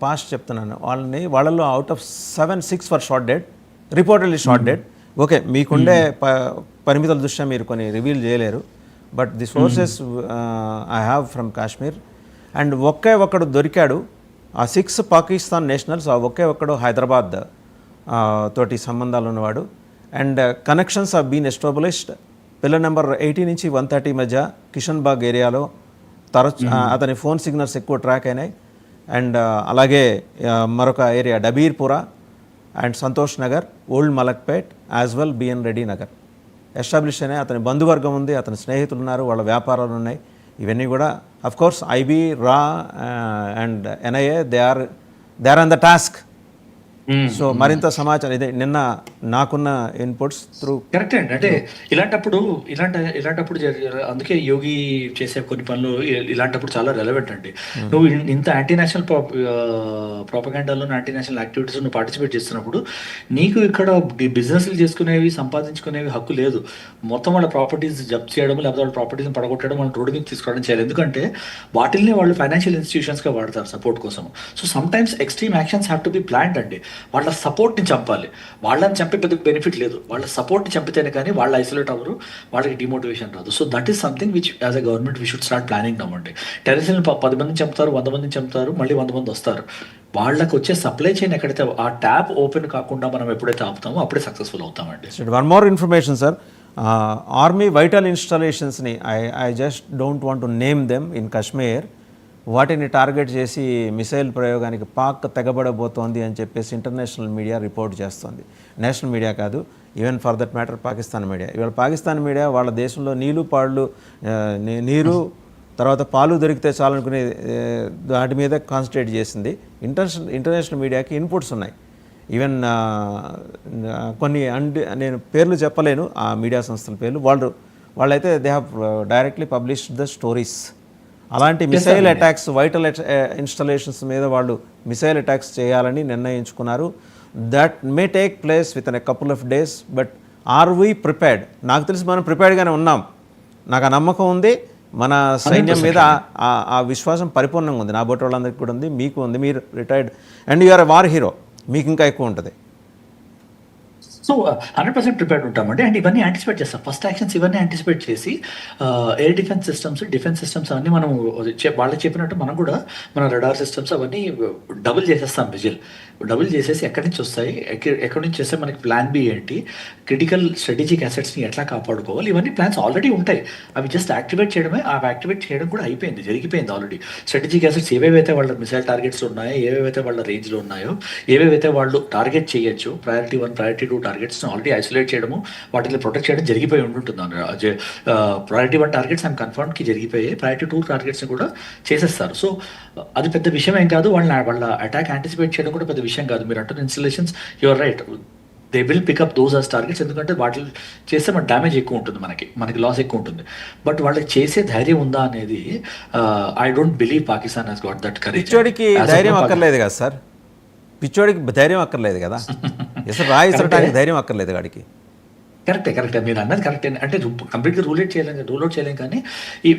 Past చెప్తున్నాను, వాళ్ళలో out of 6 four shot dead, reportedly shot dead. Okay, మీకుండే పరిమితుల దృష్ట్యా మీరు కొన్ని రివీల్ చేయలేరు, but the sources I have from Kashmir. And ఒక్కడు దొరికాడు, ఆ 6 పాకిస్తాన్ నేషనల్స్, ఆ ఒక్కడు హైదరాబాద్ తోటి సంబంధాలు ఉన్నవాడు. And connections are been established. Pillar number 80 నుంచి 130 మధ్య కిషన్ బాగ్ ఏరియాలో అతని ఫోన్ సిగ్నల్స్ ఎక్కువ ట్రాక్ అయినాయి. అండ్ అలాగే మరొక area Dabeerpura and Santosh Nagar, old Malakpet, as well BN Reddy Nagar establish అయినాయి. అతని బంధువర్గం ఉంది, అతని స్నేహితులు ఉన్నారు, వాళ్ళ వ్యాపారాలు ఉన్నాయి. ఇవన్నీ కూడా అఫ్ కోర్స్ ఐబీ, రా and NIA they are on the task. So మరింత సమాచారం ఇదే నిన్న నాకున్న ఇన్పుట్స్ త్రూ. కరెక్ట్ అండి. అంటే ఇలాంటప్పుడు అందుకే యోగి చేసే కొన్ని పనులు ఇలాంటప్పుడు చాలా రెలవెంట్ అండి. నువ్వు ఇంత యాంటీ నేషనల్ ప్రాపగాండాలో, యాంటీ నేషనల్ యాక్టివిటీస్ నువ్వు పార్టిసిపేట్ చేస్తున్నప్పుడు నీకు ఇక్కడ బిజినెస్లు చేసుకునేవి, సంపాదించుకునేవి హక్కు లేదు. మొత్తం వాళ్ళ ప్రాపర్టీస్ జప్తు చేయడం, లేకపోతే వాళ్ళ ప్రాపర్టీస్ పడగొట్టడం, వాళ్ళ రోడ్డు మీద తీసుకోవడం చేయాలి. ఎందుకంటే వాటిల్ని వాళ్ళు ఫైనాన్షియల్ ఇన్స్టిట్యూషన్స్గా వాడతారు సపోర్ట్ కోసం. So some times extreme actions have to be planned అండి. వాళ్ళ సపోర్ట్ని చంపాలి, వాళ్ళని చంపే పెద్ద బెనిఫిట్ లేదు. వాళ్ళ సపోర్ట్ని చంపితేనే కానీ వాళ్ళు ఐసోలేట్ అవ్వరు, వాళ్ళకి డిమోటివేషన్ రాదు. So that is something which as a government we should start planning now అండి. టెర్రరిస్టులను 10 మందిని చంపుతారు, 100 మందిని చంపుతారు, మళ్ళీ 100 మంది వస్తారు. వాళ్ళకి వచ్చే సప్లై చైన్ ఎక్కడైతే ఆ ట్యాప్ ఓపెన్ కాకుండా మనం ఎప్పుడైతే ఆపుతామో అప్పుడే సక్సెస్ఫుల్ అవుతామండి. One more information sir, army vital ఇన్స్టాలేషన్స్ని I just don't want to name them in Kashmir, వాటిని టార్గెట్ చేసి మిసైల్ ప్రయోగానికి పాక్ తెగబడబోతోంది అని చెప్పేసి ఇంటర్నేషనల్ మీడియా రిపోర్ట్ చేస్తోంది. నేషనల్ మీడియా కాదు, even for that matter Pakistan media. ఇవాళ పాకిస్తాన్ మీడియా వాళ్ళ దేశంలో నీరు తర్వాత పాలు దొరికితే చాలనుకునే వాటి మీద కాన్సన్ట్రేట్ చేసింది. ఇంటర్నేషనల్ మీడియాకి ఇన్పుట్స్ ఉన్నాయి. ఈవెన్ కొన్ని నేను పేర్లు చెప్పలేను ఆ మీడియా సంస్థల పేర్లు. వాళ్ళైతే they have directly published the stories. అలాంటి మిసైల్ అటాక్స్, వైటల్ ఇన్స్టాలేషన్స్ మీద వాళ్ళు మిసైల్ అటాక్స్ చేయాలని నిర్ణయించుకున్నారు. That may take place within a couple of days, but are we prepared? నాకు తెలిసి మనం ప్రిపేర్డ్గానే ఉన్నాం. నాకు ఆ నమ్మకం ఉంది, మన సైన్యం మీద ఆ విశ్వాసం పరిపూర్ణంగా ఉంది. నా బోటి వాళ్ళందరికీ కూడా ఉంది, మీకు ఉంది. మీరు retired and you're a war hero, మీకు ఇంకా ఎక్కువ ఉంటుంది. సో 100% ప్రిపేర్డ్ ఉంటామండి. అండ్ ఇవన్నీ యాంటిసిపేట్ చేస్తాం. ఫస్ట్ యాక్షన్స్ ఇవన్నీ యాంటిసిపేట్ చేసి ఎయిర్ డిఫెన్స్ సిస్టమ్స్ అన్నీ మనం వాళ్ళు చెప్పినట్టు మనం కూడా మన రడార్ సిస్టమ్స్ అవన్నీ డబుల్ చేసేస్తాం. డబుల్ చేసేసి ఎక్కడి నుంచి వస్తాయి, ఎక్కడి నుంచి వస్తే మనకి ప్లాన్ బి ఏంటి, క్రిటికల్ స్ట్రాటజిక్ అసెట్స్ని ఎట్లా కాపాడుకోవాలి, ఇవన్నీ ప్లాన్స్ ఆల్రెడీ ఉంటాయి. అవి జస్ట్ యాక్టివేట్ చేయడమే. యాక్టివేట్ చేయడం కూడా జరిగిపోయింది ఆల్రెడీ. స్ట్రాటజిక్ అసెట్స్ ఏవేవైతే వాళ్ళ మిసైల్ టార్గెట్స్ ఉన్నాయో, ఏవేవైతే వాళ్ళ రేంజ్లో ఉన్నాయో, ఏవేవైతే వాళ్ళు టార్గెట్ చేయొచ్చు, ప్రయారిటీ 1, ప్రయారిటీ 2 టార్గెట్స్ని ఆల్రెడీ ఐసోలేట్ చేయడము, వాటిని ప్రొటెక్ట్ చేయడం జరిగిపోయి ఉంటుంది. ప్రయారిటీ 1 టార్గెట్స్ ఐమ్ కన్ఫర్మ్కి జరిగిపోయాయి, ప్రయారిటీ 2 టార్గెట్స్ని కూడా చేసేస్తారు. సో అది పెద్ద విషయం ఏం కాదు. వాళ్ళ అటాక్ యాంటిసిపేట్ చేయడం కూడా పెద్ద విషయం కాదు. మీరు అంటున్న installations you're right, they will pick up those as targets. ఎందుకంటే వాటిని చేస్తే మన డ్యామేజ్ ఎక్కువ ఉంటుంది, మనకి లాస్ ఎక్కువ ఉంటుంది. బట్ వాళ్ళకి చేసే ధైర్యం ఉందా అనేది I don't believe Pakistan has got that courage. పిచ్చోడికి ధైర్యం అక్కర్లేదు కదా సార్, పిచ్చోడికి ధైర్యం అక్కర్లేదు కదా, రాయిసరటానికి ధైర్యం అక్కర్లేదు వాడికి. కరెక్టే మీరు అన్నది కరెక్టే. అంటే కంప్లీట్గా రూల్ అవుట్ చేయలేం. కానీ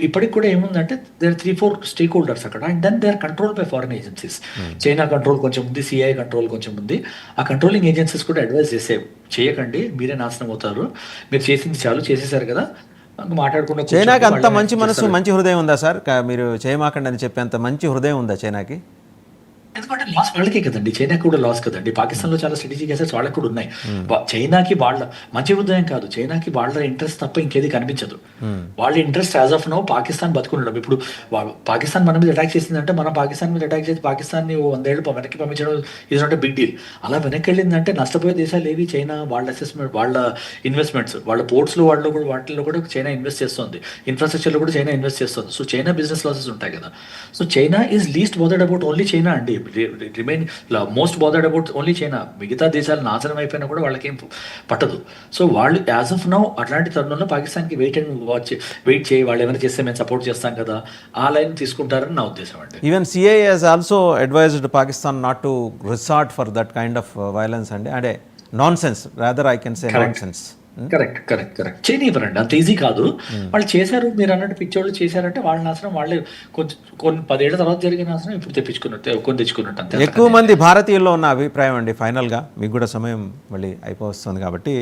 ఇప్పటికి కూడా ఏముందంటే దేర్ 3-4 స్టేక్ హోల్డర్స్ అక్కడ. And then they are control by foreign agencies. China control కొంచెం ఉంది, సిఐ కంట్రోల్ కొంచెం ఉంది. ఆ కంట్రోలింగ్ ఏజెన్సీస్ కూడా అడ్వైజ్ చేయకండి, మీరే నాశనం అవుతారు, మీరు చేసింది చాలు, చేసేసారు కదా మాట్లాడుకుంటూ. చైనాకి అంత మంచి మనసు, మంచి హృదయం ఉందా సార్? మీరు చేయమాకండి అని చెప్పి అంత మంచి హృదయం ఉందా చైనాకి? ఎందుకంటే లాస్ వాళ్ళకే కదండి, చైనాకి కూడా లాస్ కదండి. పాకిస్తాన్లో చాలా స్ట్రాటజిక్ అసెట్స్ వాళ్ళకి కూడా ఉన్నాయి. చైనాకి వాళ్ళ మంచి హృదయం కాదు, చైనాకి వాళ్ళ ఇంట్రెస్ట్ తప్ప ఇంకేది కనిపించదు. వాళ్ళ interest as of now Pakistan బతుకుండడం. ఇప్పుడు పాకిస్తాన్ మన మీద అటాక్ చేసిందంటే, మనం పాకిస్తాన్ మీద అటాక్ చేసి పాకిస్తాన్ని 100 ఏళ్ళు వెనక్కి పంపించడం is not a big deal. అలా వెనక్కి వెళ్ళిందంటే నష్టపోయే దేశాలు ఏవి? చైనా, వాళ్ళ అసెస్మెంట్, వాళ్ళ ఇన్వెస్ట్మెంట్స్, వాళ్ళ పోర్ట్స్లో వాటిలో కూడా చైనా ఇన్వెస్ట్ చేస్తుంది, ఇన్ఫ్రాస్ట్రక్చర్లో కూడా చైనా ఇన్వెస్ట్ చేస్తుంది. సో చైనా బిజినెస్ లాసెస్ ఉంటాయి కదా. So China is least bothered about only China అండి. Remain most bothered about only China. మిగతా దేశాలు నాశనం అయిపోయినా కూడా వాళ్ళకేం పట్టదు. సో వాళ్ళు యాజ్ ఆఫ్ నౌ అట్లాంటి తరుణంలో పాకిస్తాన్కి వెయిట్ చేయి, వాళ్ళు ఏమైనా చేస్తే మేము సపోర్ట్ చేస్తాం కదా, ఆ లైన్ తీసుకుంటారని నా ఉద్దేశం అండి. Even CI has also advised Pakistan not to resort for that kind of violence అండి. అంటే nonsense, rather I can say nonsense. Correct correct correct చేయనివ్వరండి, అంత ఈజీ కాదు. వాళ్ళు చేశారు, మీరు అన్నట్టు పిచ్చోళ్ళు చేశారంటే వాళ్ళ నాశనం వాళ్ళే. కొంచెం కొన్ని 10 ఏళ్ల తర్వాత జరిగిన నాశనం ఇప్పుడు కొని తెచ్చుకున్నట్టు అంతే. ఎక్కువ మంది భారతీయుల్లో ఉన్న అభిప్రాయం అండి ఫైనల్గా, మీకు కూడా సమయం మళ్ళీ అయిపోతుంది కాబట్టి